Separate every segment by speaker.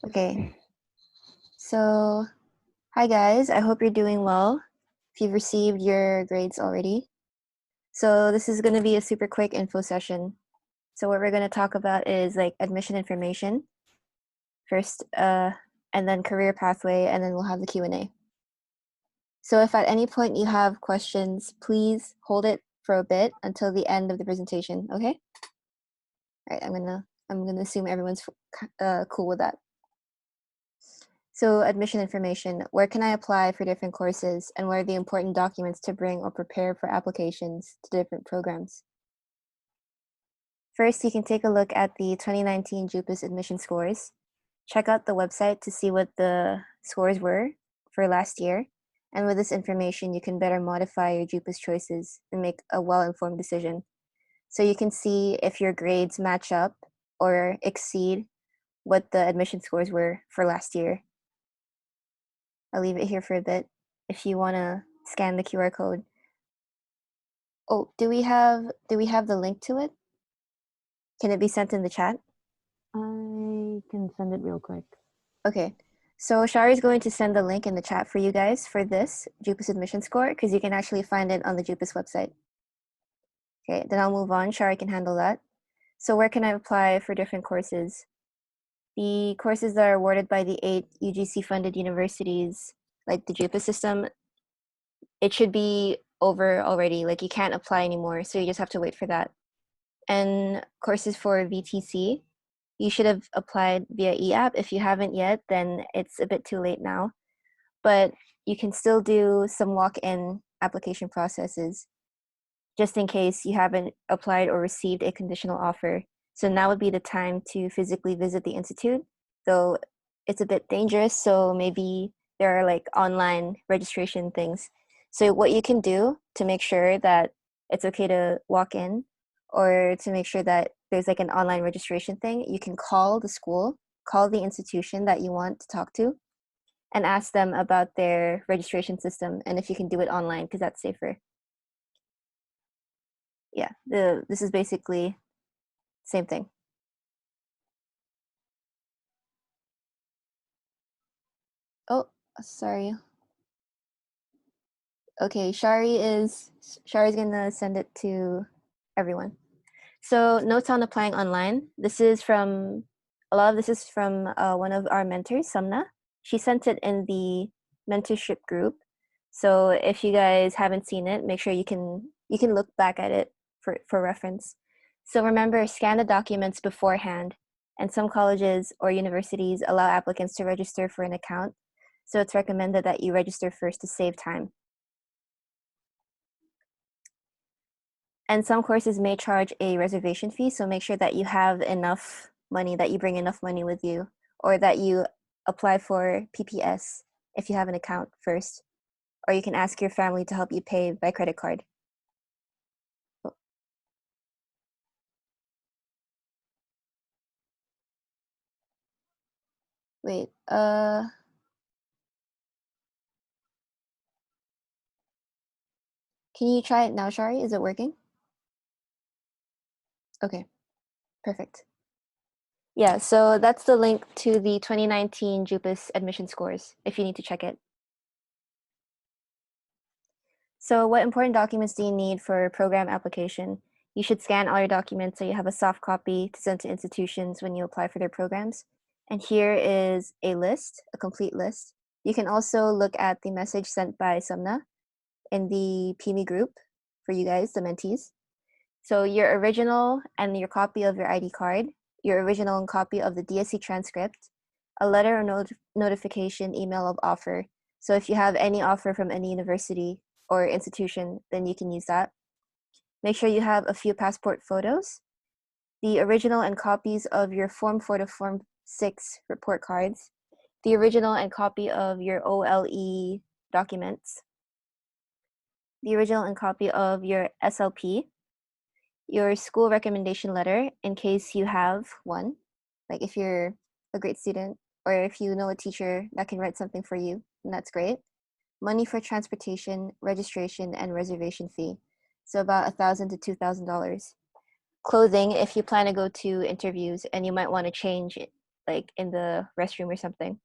Speaker 1: Okay, so hi guys, I hope you're doing well. If you've received your grades already. So this is going to be a super quick info session. So what we're going to talk about is like admission information first, and then career pathway, and then we'll have the Q&A. So if at any point you have questions, please hold it for a bit until the end of the presentation, okay? All right, I'm gonna assume everyone's cool with that. So admission information, where can I apply for different courses and what are the important documents to bring or prepare for applications to different programs? First, you can take a look at the 2019 JUPAS admission scores. Check out the website to see what the scores were for last year. And with this information, you can better modify your JUPAS choices and make a well-informed decision. So you can see if your grades match up or exceed what the admission scores were for last year. I'll leave it here for a bit if you want to scan the QR code. Oh, do we have the link to it? Can it be sent in the chat?
Speaker 2: I can send it real quick.
Speaker 1: Okay. So Shari's going to send the link in the chat for you guys for this JUPAS admission score because you can actually find it on the JUPAS website. Okay, then I'll move on. Shari can handle that. So where can I apply for different courses? The courses that are awarded by the 8 UGC-funded universities, like the JUPAS system, it should be over already. Like you can't apply anymore, so you just have to wait for that. And courses for VTC, you should have applied via eApp. If you haven't yet, then it's a bit too late now. But you can still do some walk-in application processes just in case you haven't applied or received a conditional offer. So now would be the time to physically visit the institute, though it's a bit dangerous, so maybe there are like online registration things. So what you can do to make sure that it's okay to walk in or to make sure that there's like an online registration thing, you can call the school, call the institution that you want to talk to, and ask them about their registration system and if you can do it online because that's safer. Yeah, this is basically same thing. Oh, sorry. Okay, Shari's gonna send it to everyone. So notes on applying online. A lot of this is from one of our mentors, Samna. She sent it in the mentorship group. So if you guys haven't seen it, make sure you can look back at it for reference. So remember, scan the documents beforehand. And some colleges or universities allow applicants to register for an account. So it's recommended that you register first to save time. And some courses may charge a reservation fee, so make sure that you have enough money, that you bring enough money with you, or that you apply for PPS if you have an account first, or you can ask your family to help you pay by credit card. Wait, can you try it now, Shari? Is it working? Okay, perfect. Yeah, so that's the link to the 2019 JUPAS admission scores if you need to check it. So what important documents do you need for program application? You should scan all your documents so you have a soft copy to send to institutions when you apply for their programs. And here is a list, a complete list. You can also look at the message sent by Samna in the PME group for you guys, the mentees. So your original and your copy of your ID card, your original and copy of the DSC transcript, a letter or notification email of offer. So if you have any offer from any university or institution, then you can use that. Make sure you have a few passport photos, the original and copies of your Form 4 to Form 6 report cards, the original and copy of your OLE documents, the original and copy of your SLP, your school recommendation letter in case you have one, like if you're a great student or if you know a teacher that can write something for you, and that's great. Money for transportation, registration, and reservation fee. So about $1,000 to $2,000. Clothing if you plan to go to interviews and you might want to change like in the restroom or something.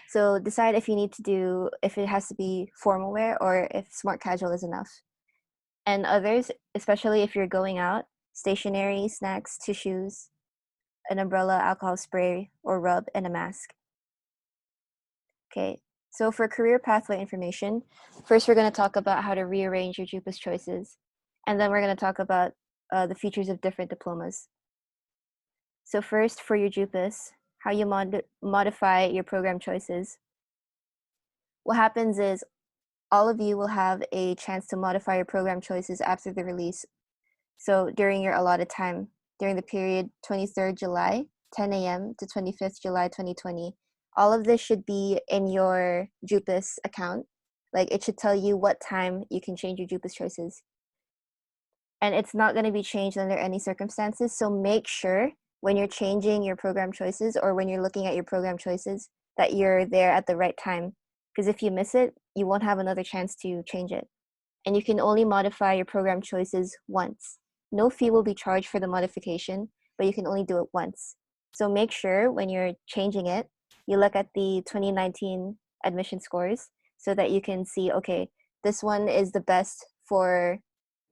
Speaker 1: So decide if you need to do, if it has to be formal wear or if smart casual is enough. And others, especially if you're going out, stationery, snacks, tissues, an umbrella, alcohol spray or rub, and a mask. Okay, so for career pathway information, first we're going to talk about how to rearrange your JUPAS choices, and then we're going to talk about the features of different diplomas. So first, for your JUPAS, how you modify your program choices. What happens is all of you will have a chance to modify your program choices after the release. So during your allotted time, during the period 23rd July, 10 a.m. to 25th July 2020, all of this should be in your JUPAS account. Like it should tell you what time you can change your JUPAS choices. And it's not going to be changed under any circumstances. So make sure when you're changing your program choices or when you're looking at your program choices that you're there at the right time. Because if you miss it, you won't have another chance to change it. And you can only modify your program choices once. No fee will be charged for the modification, but you can only do it once. So make sure when you're changing it, you look at the 2019 admission scores so that you can see, okay, this one is the best for,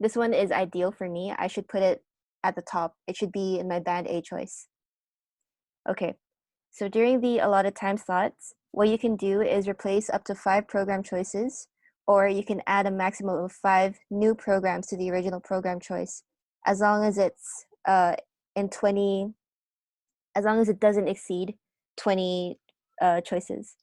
Speaker 1: this one is ideal for me. I should put it at the top. It should be in my band A choice. Okay, so during the allotted time slots, what you can do is replace up to 5 program choices, or you can add a maximum of 5 new programs to the original program choice, as long as it's in 20, as long as it doesn't exceed 20 choices.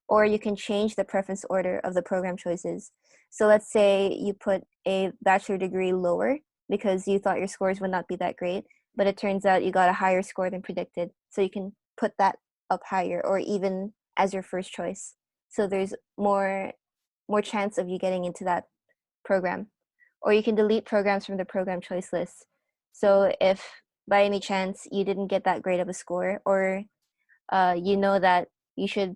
Speaker 1: Or you can change the preference order of the program choices. So let's say you put a bachelor degree lower because you thought your scores would not be that great, but it turns out you got a higher score than predicted. So you can put that up higher or even as your first choice. So there's more chance of you getting into that program. Or you can delete programs from the program choice list. So if by any chance you didn't get that great of a score, or you know that you should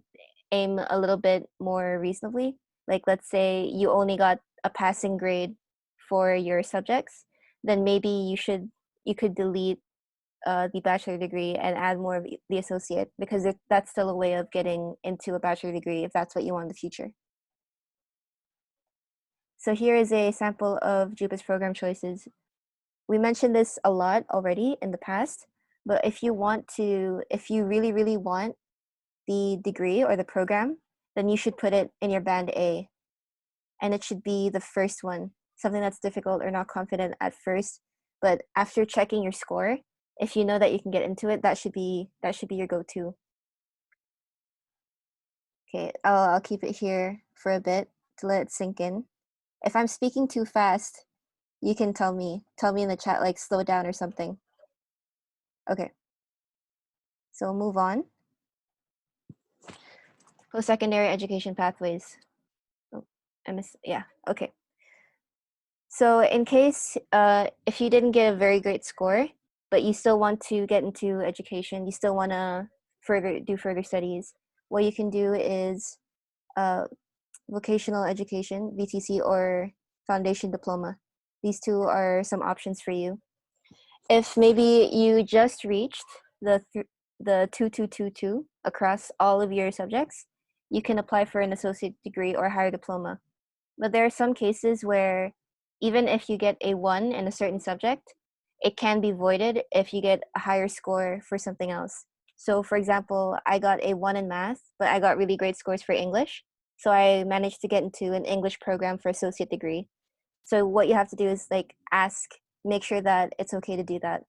Speaker 1: aim a little bit more reasonably. Like let's say you only got a passing grade for your subjects, then maybe you could delete the bachelor degree and add more of the associate because that's still a way of getting into a bachelor degree if that's what you want in the future. So here is a sample of JUPAS program choices. We mentioned this a lot already in the past, but if you really, really want the degree or the program, then you should put it in your band A. And it should be the first one, something that's difficult or not confident at first. But after checking your score, if you know that you can get into it, that should be your go-to. Okay, I'll keep it here for a bit to let it sink in. If I'm speaking too fast, you can tell me. Tell me in the chat, like slow down or something. Okay. So we'll move on. Post-secondary education pathways. Oh, yeah, okay. So in case if you didn't get a very great score, but you still want to get into education, you still want to do further studies, what you can do is uh, vocational education, VTC, or foundation diploma. These two are some options for you. If maybe you just reached the 2222 across all of your subjects, you can apply for an associate degree or higher diploma. But there are some cases where even if you get a 1 in a certain subject, it can be voided if you get a higher score for something else. So for example, I got a 1 in math, but I got really great scores for English. So I managed to get into an English program for associate degree. So what you have to do is like make sure that it's okay to do that.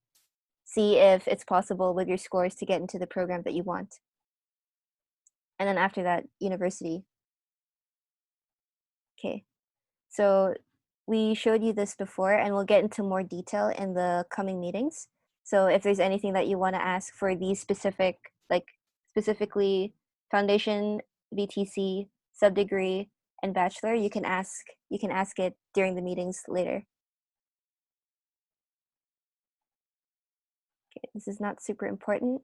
Speaker 1: See if it's possible with your scores to get into the program that you want. And then after that, university. Okay. So we showed you this before and we'll get into more detail in the coming meetings. So if there's anything that you want to ask for these specifically foundation, VTC, sub-degree, and bachelor, you can ask it during the meetings later. Okay, this is not super important.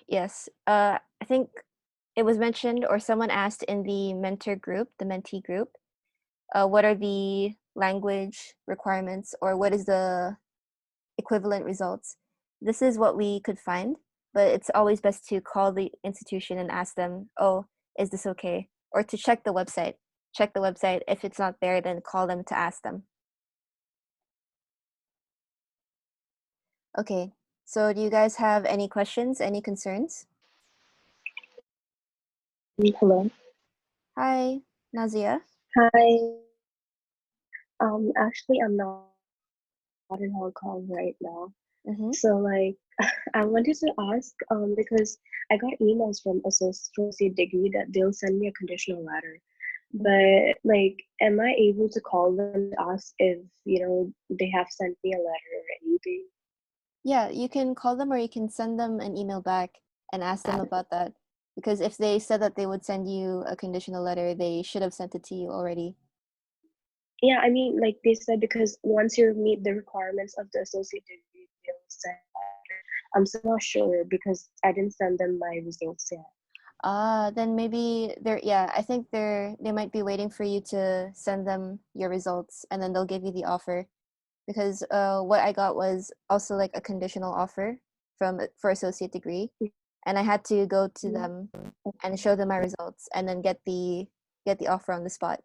Speaker 1: Yes. I think it was mentioned or someone asked in the mentee group, what are the language requirements or what is the equivalent results? this is what we could find, but it's always best to call the institution and ask them, oh, is this okay? Or to check the website. Check the website. If it's not there, then call them to ask them. Okay, so do you guys have any questions, any concerns?
Speaker 3: Hello.
Speaker 1: Hi, Nazia.
Speaker 3: Hi. Actually, I'm not in Hong Kong right now.
Speaker 1: Mm-hmm.
Speaker 3: So, like, I wanted to ask, because I got emails from associate degree that they'll send me a conditional letter. But, like, am I able to call them to ask if, they have sent me a letter or anything?
Speaker 1: Yeah, you can call them or you can send them an email back and ask them about that. Because if they said that they would send you a conditional letter, they should have sent it to you already.
Speaker 3: Yeah, I mean, like they said, because once you meet the requirements of the associate degree, they'll send a letter. I'm still not sure because I didn't send them my results yet.
Speaker 1: Then maybe I think they might be waiting for you to send them your results and then they'll give you the offer. Because what I got was also like a conditional offer for associate degree, and I had to go to them and show them my results and then get the offer on the spot.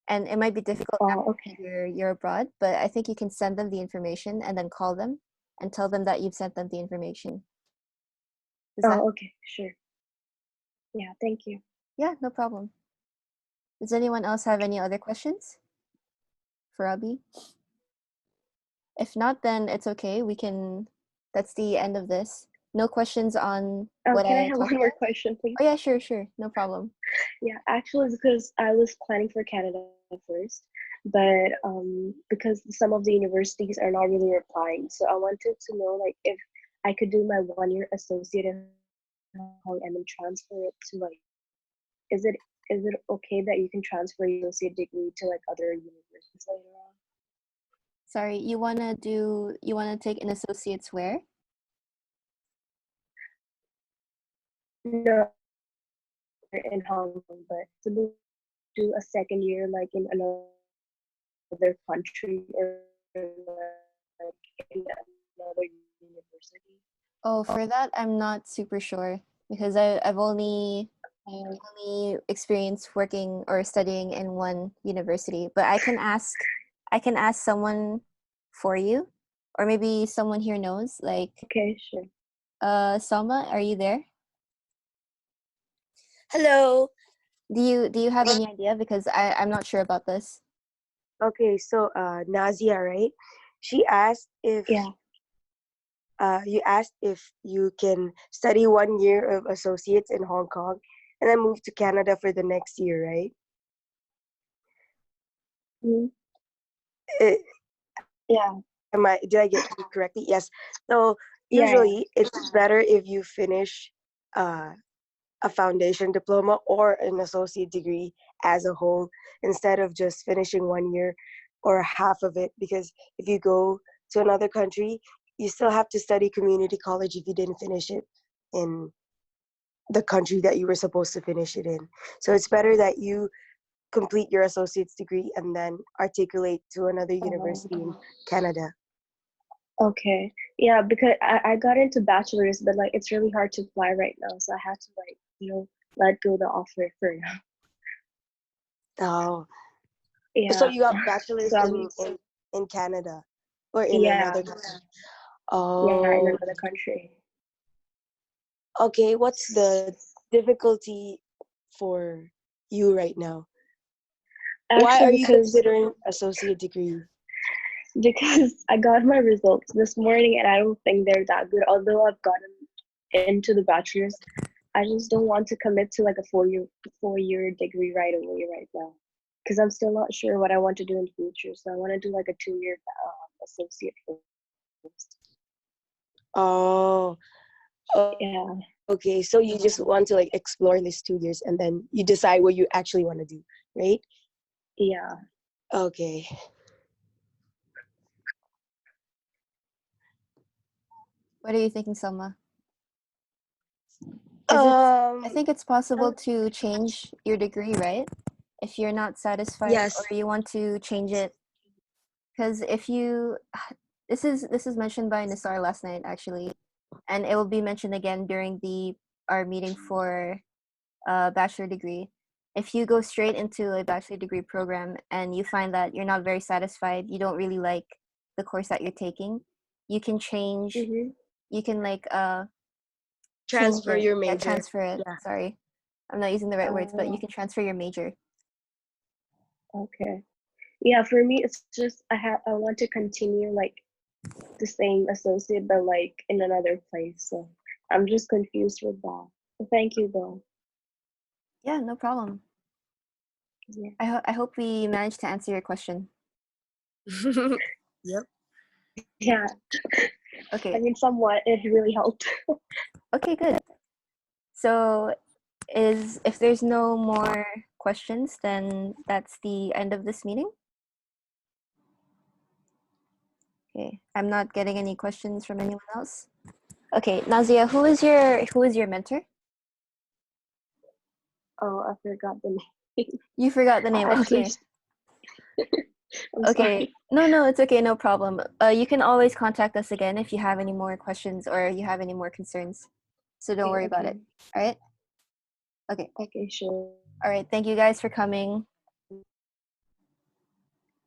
Speaker 1: And it might be difficult now
Speaker 3: Oh,
Speaker 1: that
Speaker 3: okay.
Speaker 1: you're abroad, but I think you can send them the information and then call them and tell them that you've sent them the information. Does that?
Speaker 3: Oh, okay, sure. Yeah, thank you.
Speaker 1: Yeah, no problem. Does anyone else have any other questions for Abby? If not, then it's okay. That's the end of this. No questions on what
Speaker 3: Can I
Speaker 1: I
Speaker 3: have
Speaker 1: talked
Speaker 3: one more
Speaker 1: about?
Speaker 3: question, please?
Speaker 1: Oh yeah, sure. No problem.
Speaker 3: Yeah, actually, it's because I was planning for Canada first, but because some of the universities are not really replying, so I wanted to know like if I could do my 1 year associate in Hong Kong and then transfer it to like, is it okay that you can transfer your associate degree to like other universities later on?
Speaker 1: Sorry, you wanna take an associate's where?
Speaker 3: No, in Hong Kong, but to do a second year like in another country or like in another university.
Speaker 1: Oh, for that I'm not super sure because I've
Speaker 3: Um,
Speaker 1: only experienced working or studying in one university, but I can ask someone for you, or maybe someone here knows. Like,
Speaker 3: okay, sure.
Speaker 1: Selma, are you there?
Speaker 4: Hello.
Speaker 1: Do you have any idea? Because I'm not sure about this.
Speaker 4: Okay, so Nazia, right? She asked if
Speaker 3: Yeah.
Speaker 4: you asked if you can study 1 year of associates in Hong Kong and then move to Canada for the next year, right?
Speaker 3: Mhm.
Speaker 4: Uh,
Speaker 3: Yeah.
Speaker 4: did I get you correctly? Yes. So
Speaker 3: Yeah.
Speaker 4: usually it's better if you finish uh, a foundation diploma or an associate degree as a whole instead of just finishing 1 year or half of it, because if you go to another country you still have to study community college if you didn't finish it in the country that you were supposed to finish it in. So it's better that you complete your associate's degree and then articulate to another
Speaker 3: Oh,
Speaker 4: university in Canada.
Speaker 3: okay. Yeah, because I got into bachelor's, but like it's really hard to apply right now, so I had to like let go the offer for now.
Speaker 4: Oh, so
Speaker 3: Yeah.
Speaker 4: you got
Speaker 3: So
Speaker 4: bachelor's
Speaker 3: I'm
Speaker 4: in Canada or in
Speaker 3: yeah
Speaker 4: another country?
Speaker 3: yeah in
Speaker 4: Oh,
Speaker 3: another country.
Speaker 4: okay. What's the difficulty for you right now? Why
Speaker 3: Actually,
Speaker 4: are you considering associate degree?
Speaker 3: because I got my results this morning and I don't think they're that good. Although I've gotten into the bachelor's, I just don't want to commit to like a 4 year degree right away right now, because I'm still not sure what I want to do in the future. So I want to do like a 2 year associate first.
Speaker 4: Oh,
Speaker 3: Yeah,
Speaker 4: okay. So you just want to like explore these 2 years and then you decide what you actually want to do, right?
Speaker 3: yeah.
Speaker 4: Okay.
Speaker 1: What are you thinking, Selma? Because I
Speaker 4: Um,
Speaker 1: think it's possible to change your degree, right? If you're not satisfied or
Speaker 4: yes.
Speaker 1: you want to change it, because if you This is mentioned by Nisar last night actually, and it will be mentioned again during our meeting for a bachelor degree. If you go straight into a bachelor degree program and you find that you're not very satisfied, you don't really like the course that you're taking, you can change.
Speaker 3: Mm-hmm.
Speaker 1: You can like change
Speaker 4: Transfer
Speaker 1: it.
Speaker 4: your
Speaker 1: Yeah,
Speaker 4: major.
Speaker 1: transfer it.
Speaker 4: Yeah.
Speaker 1: Sorry, I'm not using the right words, but you can transfer your major.
Speaker 3: Okay. Yeah, for me, it's just I want to continue like the same associate, but like in another place. So I'm just confused with that. Thank you, though.
Speaker 1: Yeah, no problem.
Speaker 3: Yeah.
Speaker 1: I hope we managed to answer your question.
Speaker 4: Yep.
Speaker 3: Yeah.
Speaker 1: Okay.
Speaker 3: I mean, somewhat. It really helped.
Speaker 1: Okay, good. So, if there's no more questions, then that's the end of this meeting. Okay, I'm not getting any questions from anyone else. Okay, Nazia, who is your mentor?
Speaker 3: Oh, I forgot the name.
Speaker 1: You forgot the name.
Speaker 3: I
Speaker 1: Okay.
Speaker 3: switched. I'm
Speaker 1: Okay.
Speaker 3: sorry.
Speaker 1: No, it's okay. No problem. You can always contact us again if you have any more questions or you have any more concerns. So don't
Speaker 3: Okay,
Speaker 1: worry about it. All right? Okay.
Speaker 3: Okay, sure.
Speaker 1: All right. Thank you guys for coming.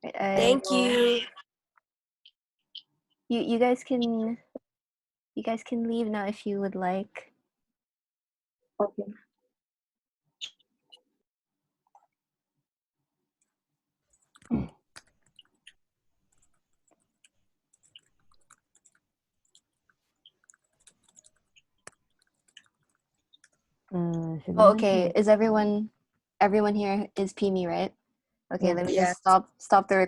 Speaker 1: Right,
Speaker 4: Thank you.
Speaker 1: You guys can leave now if you would like.
Speaker 3: Okay.
Speaker 2: Should
Speaker 1: Oh,
Speaker 2: I
Speaker 1: okay.
Speaker 2: mention?
Speaker 1: Is everyone here is Pimi, right? Okay,
Speaker 2: Yeah.
Speaker 1: let me
Speaker 4: Yeah.
Speaker 1: just stop the